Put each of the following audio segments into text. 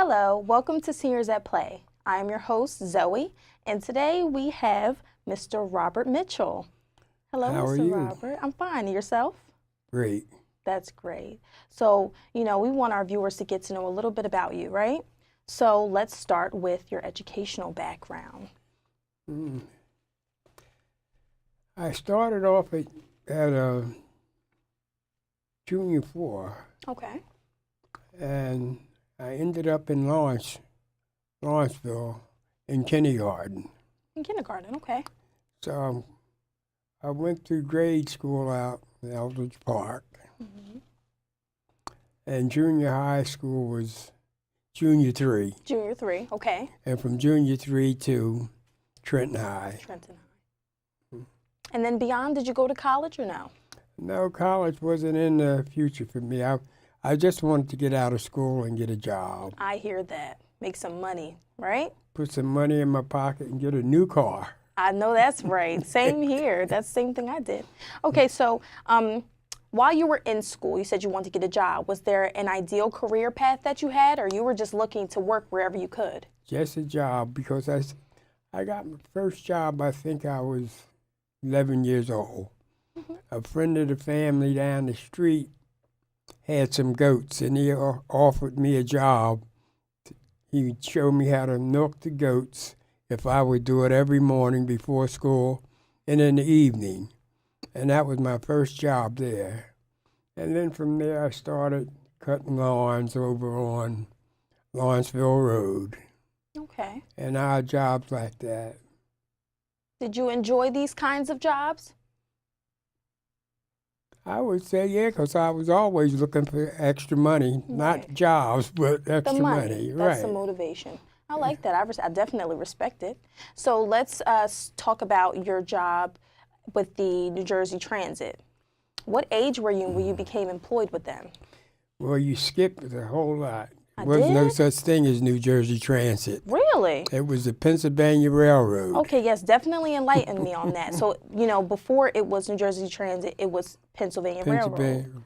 Hello, welcome to Seniors at Play. I am your host, Zoe, and today we have Mr. Robert Mitchell. Hello, How are Mr. you? Robert. I'm fine. And yourself? Great. That's great. So, we want our viewers to get to know a little bit about you, right? So let's start with your educational background. I started off at junior 4. Okay. And I ended up in Lawrenceville in kindergarten. In kindergarten, okay. So I went through grade school out in Eldridge Park. Mm-hmm. And junior high school was junior 3. Junior 3, okay. And from junior 3 to Trenton High. Trenton High. And then beyond, did you go to college or no? No, college wasn't in the future for me. I just wanted to get out of school and get a job. I hear that. Make some money, right? Put some money in my pocket and get a new car. I know that's right. Same here. That's the same thing I did. Okay, so while you were in school, you said you wanted to get a job. Was there an ideal career path that you had, or you were just looking to work wherever you could? Just a job, because I got my first job, I think I was 11 years old. Mm-hmm. A friend of the family down the street had some goats, and he offered me a job. He would show me how to milk the goats if I would do it every morning before school and in the evening. And that was my first job there. And then from there I started cutting lawns over on Lawrenceville Road. Okay. And odd jobs like that. Did you enjoy these kinds of jobs? I would say, yeah, because I was always looking for extra money, not jobs, but extra money. That's right. the motivation. I like that. I definitely respect it. So let's talk about your job with the New Jersey Transit. What age were you when you became employed with them? Well, you skipped a whole lot. I There was no did? such thing as New Jersey Transit. Really? It was the Pennsylvania Railroad. Okay, yes, definitely enlighten me on that. So, before it was New Jersey Transit, it was Pennsylvania Railroad.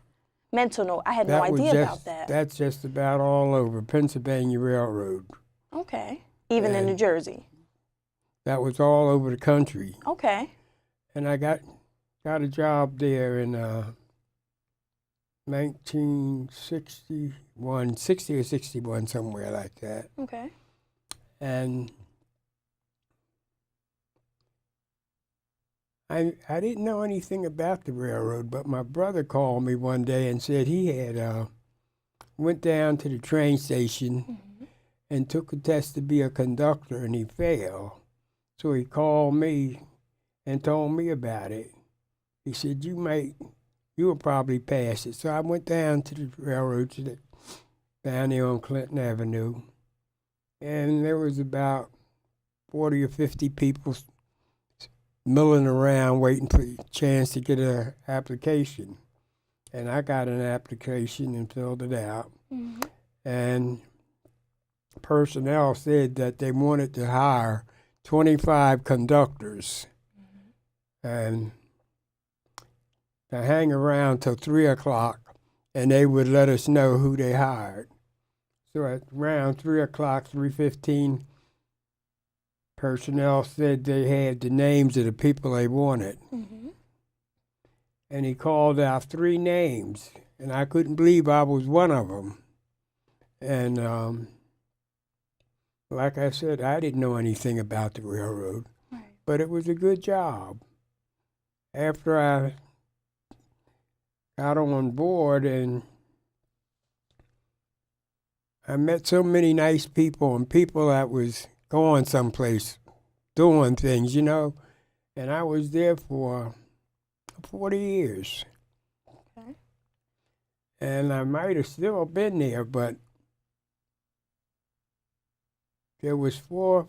Mental note, I had no idea about that. That's just about all over, Pennsylvania Railroad. Okay, even in New Jersey. That was all over the country. Okay. And I got a job there in 1961, 60 or 61, somewhere like that. Okay. And I didn't know anything about the railroad, but my brother called me one day and said he had went down to the train station and took a test to be a conductor, and he failed. So he called me and told me about it. He said, you will probably pass it. So I went down to the railroad, down there on Clinton Avenue, and there was about 40 or 50 people milling around waiting for a chance to get an application. And I got an application and filled it out. Mm-hmm. And personnel said that they wanted to hire 25 conductors. Mm-hmm. And to hang around till 3 o'clock, and they would let us know who they hired. So at around 3 o'clock, 3:15, personnel said they had the names of the people they wanted. Mm-hmm. And he called out 3 names, and I couldn't believe I was one of them. And like I said, I didn't know anything about the railroad, but it was a good job. After I got on board, and I met so many nice people and people that was going someplace, doing things, and I was there for 40 years. Okay. And I might have still been there, but there was 4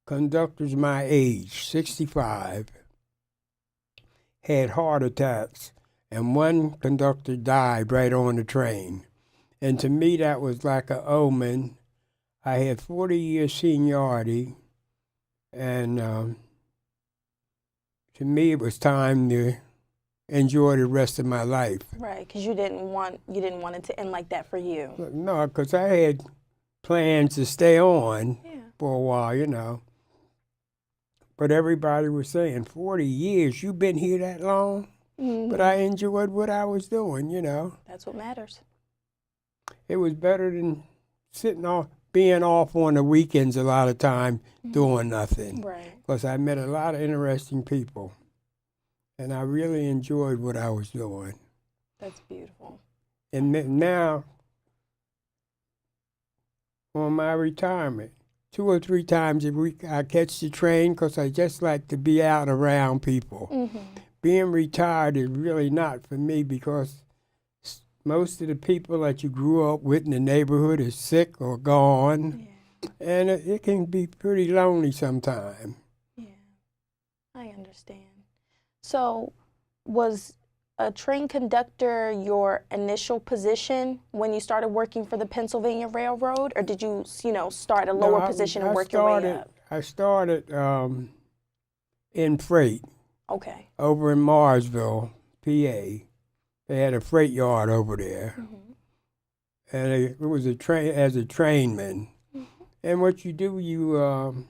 conductors my age, 65, had heart attacks. And 1 conductor died right on the train. And to me, that was like an omen. I had 40 years seniority, and to me, it was time to enjoy the rest of my life. Right, because you didn't want it to end like that for you. No, because I had plans to stay on Yeah. for a while, you know. But everybody was saying, 40 years, you've been here that long? Mhm. But I enjoyed what I was doing, you know. That's what matters. It was better than being off on the weekends a lot of time doing nothing. Right. Because I met a lot of interesting people. And I really enjoyed what I was doing. That's beautiful. And now, on my retirement, 2 or 3 times a week I catch the train because I just like to be out around people. Mm-hmm. Being retired is really not for me because most of the people that you grew up with in the neighborhood is sick or gone. Yeah. And it can be pretty lonely sometimes. Yeah. I understand. So, was a train conductor your initial position when you started working for the Pennsylvania Railroad, or did you, start a lower position and work your way up? I started in freight Okay. over in Marsville, PA. They had a freight yard over there. Mm-hmm. And it was as a trainman. Mm-hmm. And what you do, you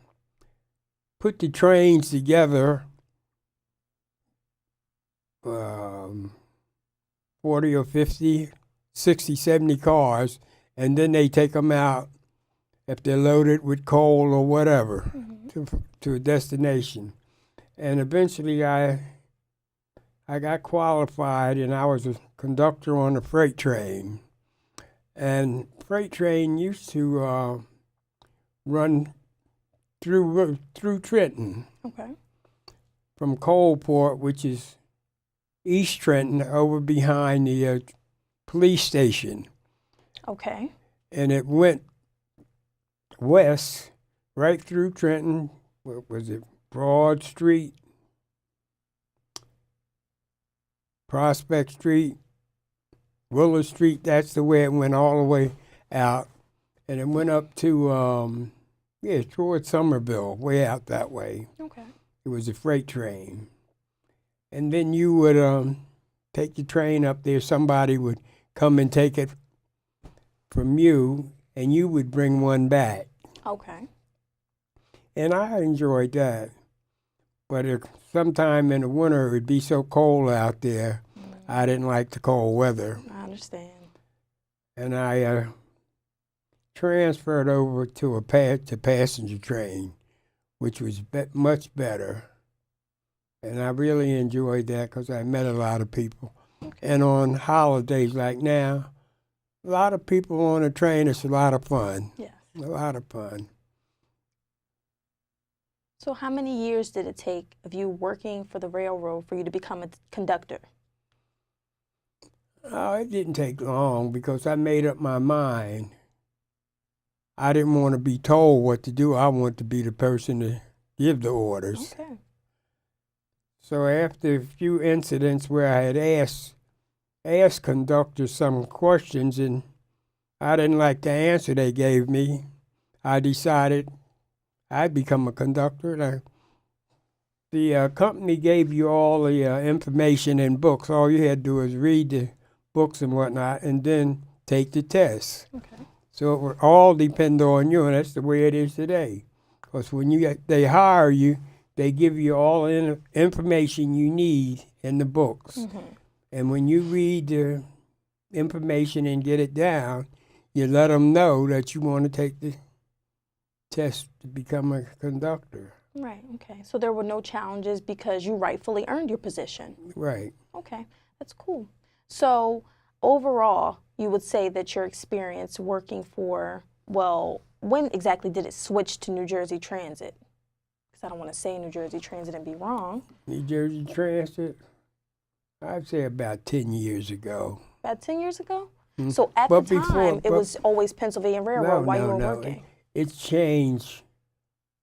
put the trains together, 40 or 50, 60, 70 cars, and then they take them out if they're loaded with coal or whatever to a destination. And eventually I got qualified, and I was a conductor on a freight train. And freight train used to run through Trenton. Okay. From Coalport, which is East Trenton, over behind the police station. Okay. And it went west, right through Trenton. What was it? Broad Street, Prospect Street, Willow Street. That's the way it went all the way out. And it went up to, towards Somerville, way out that way. Okay. It was a freight train. And then you would take the train up there. Somebody would come and take it from you, and you would bring one back. Okay. And I enjoyed that. But sometime in the winter, it would be so cold out there, I didn't like the cold weather. I understand. And I transferred over to a passenger train, which was much better. And I really enjoyed that because I met a lot of people. Okay. And on holidays like now, a lot of people on a train, it's a lot of fun. Yes. A lot of fun. So how many years did it take of you working for the railroad for you to become a conductor? Oh, it didn't take long because I made up my mind. I didn't want to be told what to do. I wanted to be the person to give the orders. Okay. So after a few incidents where I had asked conductors some questions and I didn't like the answer they gave me, I decided I'd become a conductor. The company gave you all the information in books. All you had to do was read the books and whatnot and then take the test. Okay. So it would all depend on you, and that's the way it is today. Because when they hire you, they give you all the information you need in the books. Mm-hmm. And when you read the information and get it down, you let them know that you want to take the test to become a conductor. Right, okay. So there were no challenges because you rightfully earned your position. Right. Okay, that's cool. So overall, you would say that your experience working for, when exactly did it switch to New Jersey Transit? Because I don't want to say New Jersey Transit and be wrong. New Jersey Transit, I'd say about 10 years ago. About 10 years ago? Mm-hmm. So at the time, it was always Pennsylvania Railroad while you were working? It's changed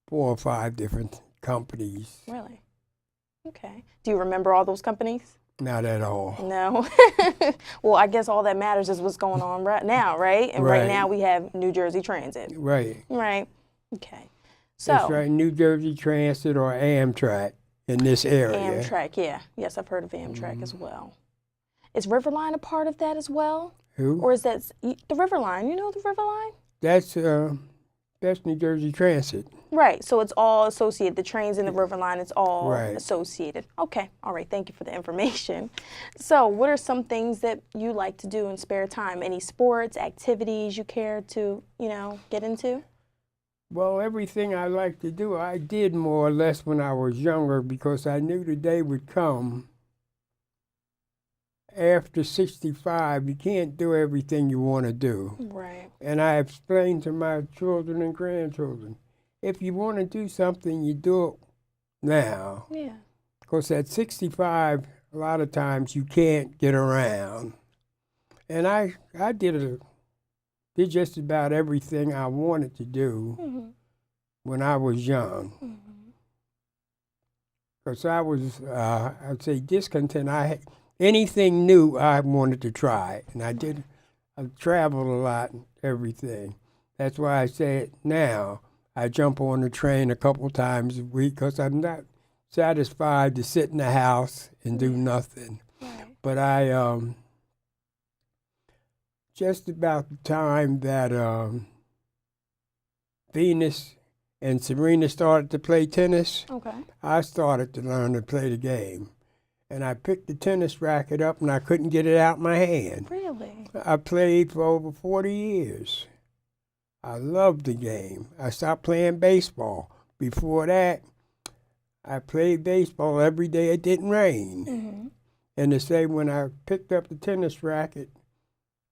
4 or 5 different companies. Really? Okay. Do you remember all those companies? Not at all. No. Well, I guess all that matters is what's going on right now, right? And right now we have New Jersey Transit. Right. Right. Okay. So. That's right, New Jersey Transit or Amtrak in this area. Amtrak, yeah. Yes, I've heard of Amtrak as well. Is Riverline a part of that as well? Who? Or is that the Riverline? You know the Riverline? That's New Jersey Transit. Right, so it's all associated. The trains and the River Line, it's all Right. associated. Okay, all right, thank you for the information. So what are some things that you like to do in spare time? Any sports, activities you care to, get into? Well, everything I like to do, I did more or less when I was younger because I knew the day would come. After 65, you can't do everything you want to do. Right. And I explained to my children and grandchildren, if you want to do something, you do it now. Yeah. Because at 65, a lot of times you can't get around. And I did just about everything I wanted to do when I was young. Because I was, I'd say, discontent. Anything new I wanted to try. And I traveled a lot and everything. That's why I say it now. I jump on the train a couple times a week because I'm not satisfied to sit in the house and do nothing. Right. But I, just about the time that Venus and Serena started to play tennis, I started to learn to play the game. And I picked the tennis racket up and I couldn't get it out my hand. Really? I played for over 40 years. I loved the game. I stopped playing baseball. Before that, I played baseball every day it didn't rain. And to say when I picked up the tennis racket,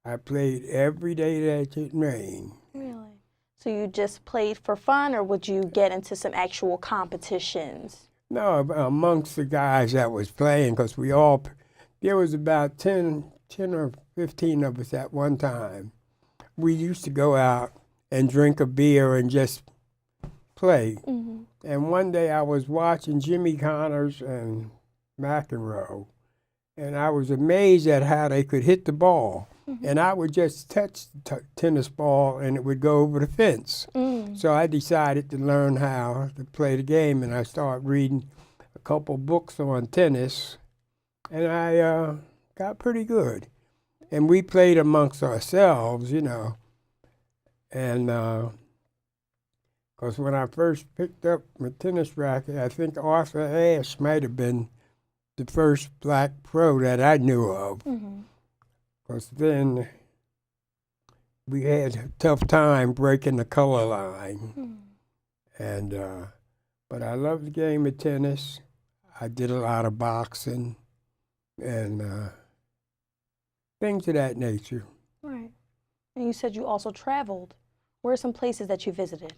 I played every day that it didn't rain. Really? So you just played for fun, or would you get into some actual competitions? No, amongst the guys that was playing, because there was about 10 or 15 of us at one time. We used to go out and drink a beer and just play. And one day I was watching Jimmy Connors and McEnroe, and I was amazed at how they could hit the ball. And I would just touch the tennis ball and it would go over the fence. So I decided to learn how to play the game, and I started reading a couple books on tennis, and I got pretty good. And we played amongst ourselves, And because when I first picked up my tennis racket, I think Arthur Ashe might have been the first black pro that I knew of. Because then we had a tough time breaking the color line. And but I love the game of tennis. I did a lot of boxing and things of that nature. Right. And you said you also traveled. Where are some places that you visited?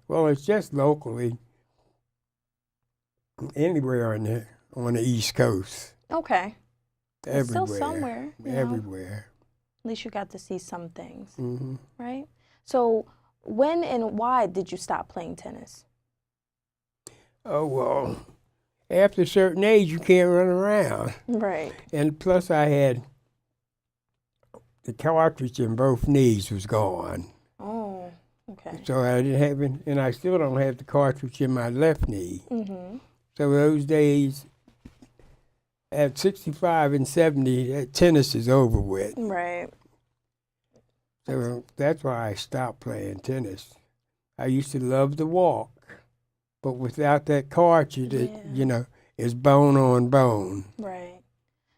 Well, it's just locally, anywhere on the East Coast. Okay. Everywhere. Still somewhere. Everywhere. At least you got to see some things, Mm-hmm. right? So when and why did you stop playing tennis? Oh, well, after a certain age, you can't run around. Right. And plus I had the cartridge in both knees was gone. Oh, okay. So I didn't have it, and I still don't have the cartridge in my left knee. Mm-hmm. So those days, at 65 and 70, tennis is over with. Right. So that's why I stopped playing tennis. I used to love to walk, but without that cartridge, it's bone on bone. Right.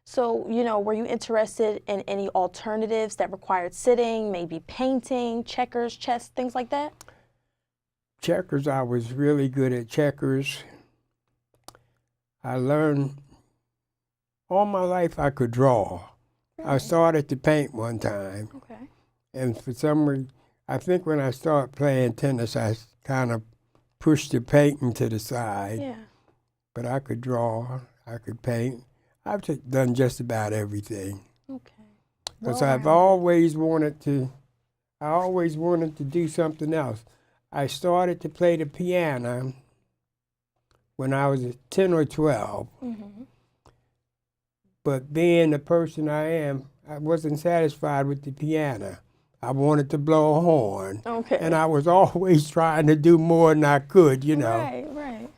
So, were you interested in any alternatives that required sitting, maybe painting, checkers, chess, things like that? Checkers, I was really good at checkers. I learned all my life I could draw. Really? I started to paint one time. Okay. And for some reason, I think when I started playing tennis, I kind of pushed the painting to the side. Yeah. But I could draw, I could paint. I've done just about everything. Okay. Because I always wanted to do something else. I started to play the piano when I was 10 or 12. Mm-hmm. But being the person I am, I wasn't satisfied with the piano. I wanted to blow a horn. Okay. And I was always trying to do more than I could, Right, right.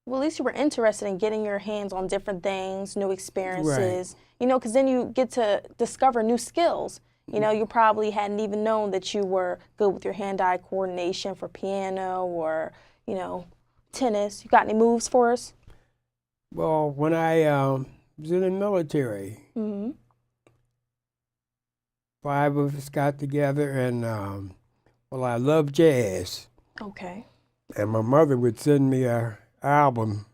Well, at least you were interested in getting your hands on different things, new experiences, Right. because then you get to discover new skills. You know, you probably hadn't even known that you were good with your hand-eye coordination for piano or, you know, tennis. You got any moves for us? Well, when I was in the military, Mm-hmm. 5 of us got together and, well, I love jazz. Okay. And my mother would send me an album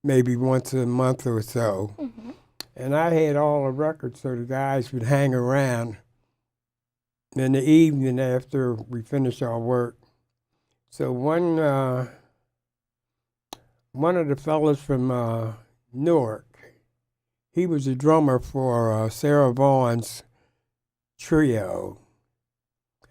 maybe once a month or so. Mm-hmm. And I had all the records so the guys would hang around in the evening after we finished our work. So one of the fellas from Newark, he was a drummer for Sarah Vaughan's trio.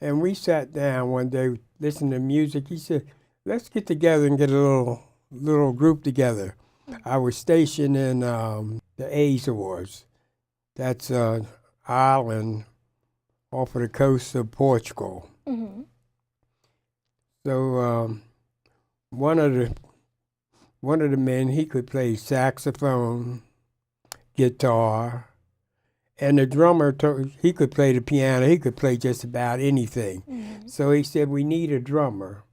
And we sat down one day, listening to music. He said, let's get together and get a little group together. I was stationed in the Azores. That's an island off of the coast of Portugal. Mm-hmm. So one of the men, he could play saxophone, guitar, and the drummer, he could play the piano. He could play just about anything. Mm-hmm. So he said, we need a drummer.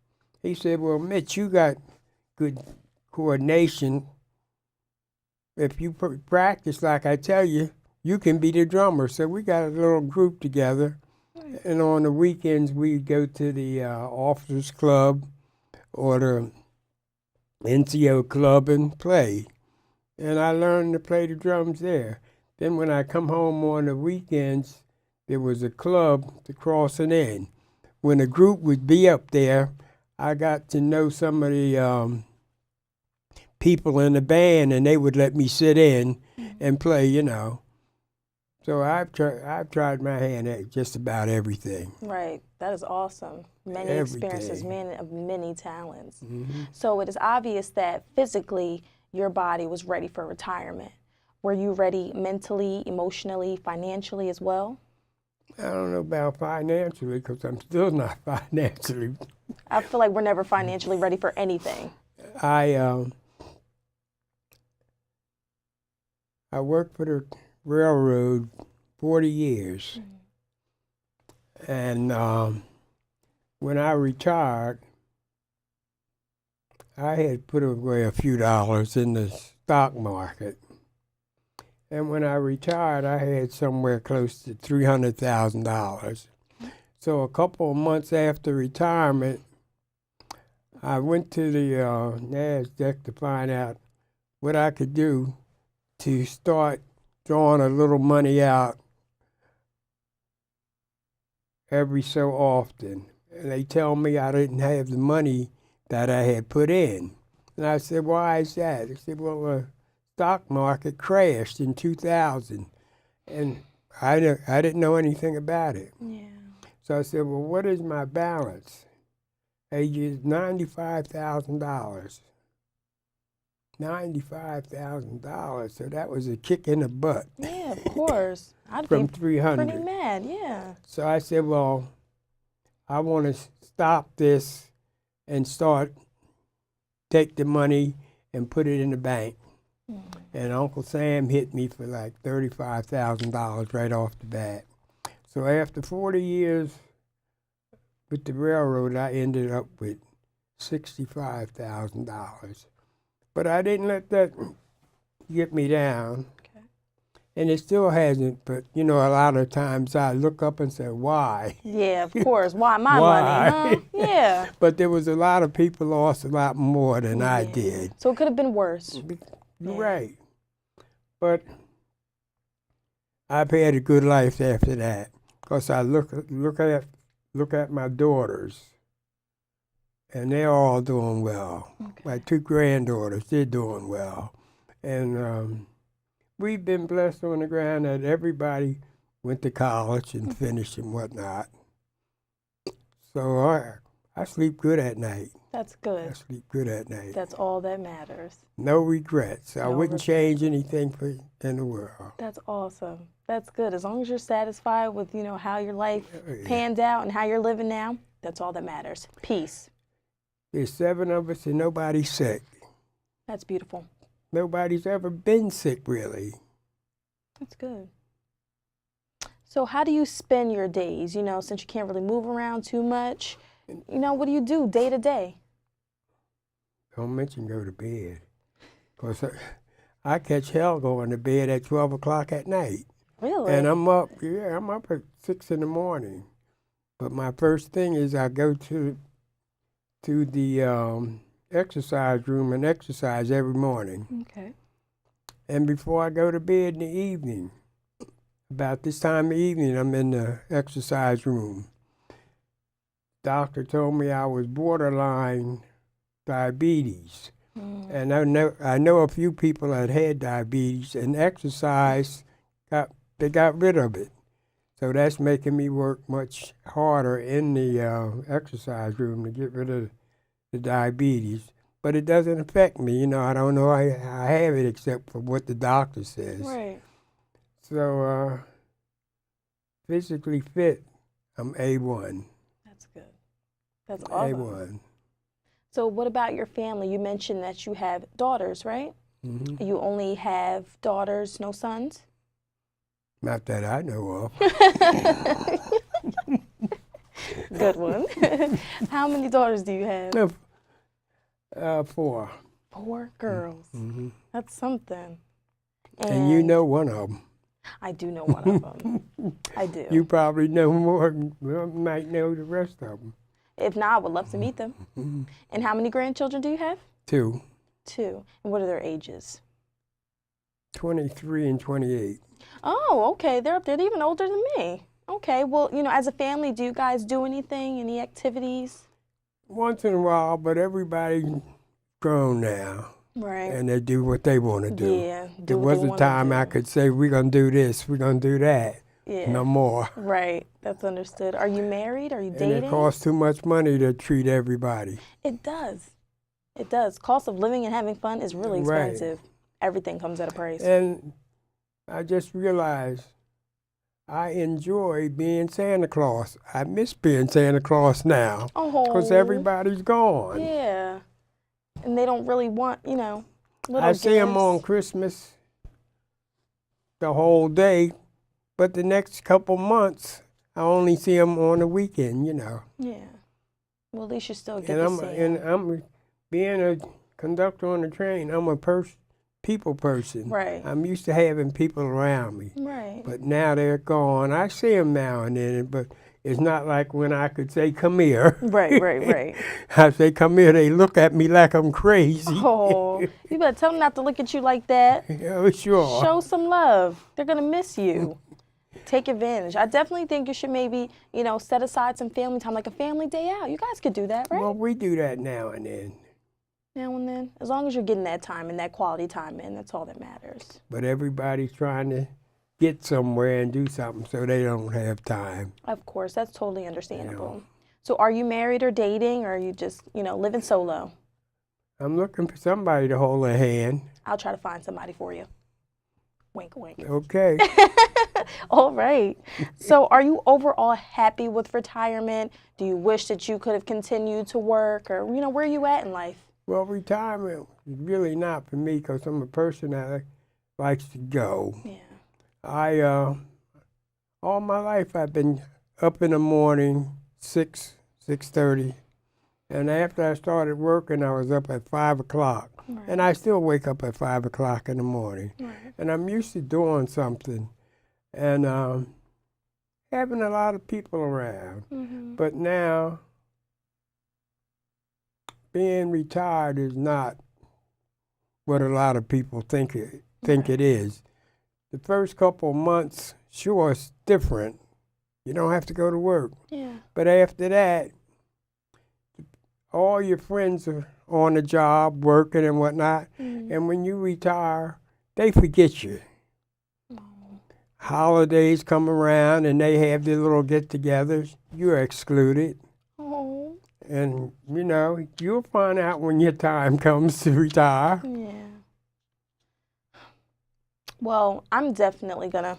He said, well, Mitch, you got good coordination. If you practice like I tell you, you can be the drummer. So we got a little group together. Nice. And on the weekends, we'd go to the officers club or the NCO club and play. And I learned to play the drums there. Then when I come home on the weekends, there was a club to crossing in. When a group would be up there, I got to know some of the people in the band, and they would let me sit in and play, you know. So I've tried my hand at just about everything. Right. That is awesome. Many experiences, many talents. Mm-hmm. So it is obvious that physically your body was ready for retirement. Were you ready mentally, emotionally, financially as well? I don't know about financially because I'm still not financially. I feel like we're never financially ready for anything. I worked for the railroad 40 years. Mm-hmm. And when I retired, I had put away a few dollars in the stock market. And when I retired, I had somewhere close to $300,000. So a couple of months after retirement, I went to the NASDAQ to find out what I could do to start drawing a little money out every so often. And they tell me I didn't have the money that I had put in. And I said, why is that? They said, well, the stock market crashed in 2000. And I didn't know anything about it. Yeah. So I said, well, what is my balance? They used $95,000. $95,000. So that was a kick in the butt. Yeah, of course. I'd From be 300. pretty mad, yeah. So I said, well, I want to stop this and take the money and put it in the bank. Mm-hmm. And Uncle Sam hit me for like $35,000 right off the bat. So after 40 years with the railroad, I ended up with $65,000. But I didn't let that get me down. Okay. And it still hasn't, but you know, a lot of times I look up and say, why? Yeah, of course. Why my why? money, huh? Yeah. But there was a lot of people lost a lot more than I did. So it could have been worse. You're right. But I've had a good life after that. Because I look at my daughters, and they're all doing well. Okay. My 2 granddaughters, they're doing well. And we've been blessed on the ground that everybody went to college and finished and whatnot. So I sleep good at night. That's good. I sleep good at night. That's all that matters. No regrets. I wouldn't change anything in the world. That's awesome. That's good. As long as you're satisfied with, you know, how your life panned out and how you're living now, that's all that matters. Peace. There's 7 of us and nobody's sick. That's beautiful. Nobody's ever been sick, really. That's good. So how do you spend your days, since you can't really move around too much? What do you do day to day? Don't mention go to bed. Because I catch hell going to bed at 12 o'clock at night. Really? And I'm up at 6 in the morning. But my first thing is I go to the exercise room and exercise every morning. Okay. And before I go to bed in the evening, about this time of evening, I'm in the exercise room. Doctor told me I was borderline diabetes. And I know a few people that had diabetes, and exercise, they got rid of it. So that's making me work much harder in the exercise room to get rid of the diabetes. But it doesn't affect me. I don't know I have it except for what the doctor says. Right. So physically fit, I'm A1. That's good. That's awesome. A1. So what about your family? You mentioned that you have daughters, right? Mm-hmm. You only have daughters, no sons? Not that I know of. Good one. How many daughters do you have? No, 4. 4 girls. Mm-hmm. That's something. And you know one of them. I do know one of them. I do. You probably know more, might know the rest of them. If not, I would love to meet them. Mm-hmm. And how many grandchildren do you have? 2. 2. And what are their ages? 23 and 28. Oh, okay. They're even older than me. Okay. Well, as a family, do you guys do anything, any activities? Once in a while, but everybody's grown now. Right. And they do what they want to do. Yeah. There was a time I could say, we're going to do this, we're going to do that. Yeah. No more. Right. That's understood. Are you married? Are you dating? And it costs too much money to treat everybody. It does. It does. Cost of living and having fun is really expensive. Right. Everything comes at a price. And I just realized I enjoy being Santa Claus. I miss being Santa Claus now. Oh. Because everybody's gone. Yeah. And they don't really want, little I see them gifts. on Christmas the whole day, but the next couple months, I only see them on the weekend, Yeah. Well, at least you still get And to see them. I'm being a conductor on the train. I'm a people person. Right. I'm used to having people around me. Right. But now they're gone. I see them now and then, but it's not like when I could say, come here. Right. I say, come here. They look at me like I'm crazy. Oh, you better tell them not to look at you like that. Oh, sure. Show some love. They're going to miss you. Take advantage. I definitely think you should maybe, set aside some family time, like a family day out. You guys could do that, right? Well, we do that now and then. Now and then. As long as you're getting that time and that quality time in, that's all that matters. But everybody's trying to get somewhere and do something, so they don't have time. Of course, that's totally understandable. So are you married or dating, or are you just, living solo? I'm looking for somebody to hold a hand. I'll try to find somebody for you. Wink, wink. Okay. All right. So are you overall happy with retirement? Do you wish that you could have continued to work, or, where are you at in life? Well, retirement is really not for me because I'm a person that likes to go. Yeah. All my life I've been up in the morning, 6:30. And after I started working, I was up at 5 o'clock. Right. And I still wake up at 5 o'clock in the morning. Right. And I'm used to doing something and having a lot of people around. Mm-hmm. But now, being retired is not what a lot of people think it is. The first couple of months, sure, it's different. You don't have to go to work. Yeah. But after that, all your friends are on the job, working and whatnot. Mm-hmm. And when you retire, they forget you. Oh. Holidays come around and they have their little get-togethers. You're excluded. Oh. And, you'll find out when your time comes to retire. Yeah. Well, I'm definitely gonna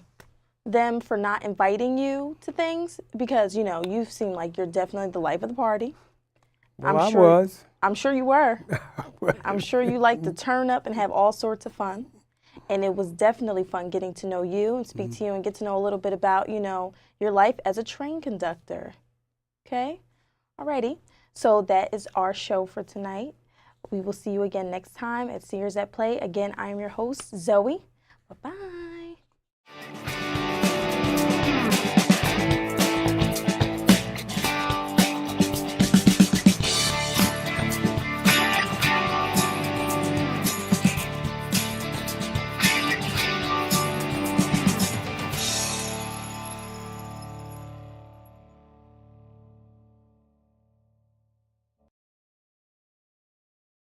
them for not inviting you to things because, you seem like you're definitely the life of the party. Well, I was. I'm sure you were. I'm sure you like to turn up and have all sorts of fun. And it was definitely fun getting to know you and speak to you and get to know a little bit about, your life as a train conductor. Okay? Alrighty. So that is our show for tonight. We will see you again next time at Sears at Play. Again, I am your host, Zoe. Bye-bye.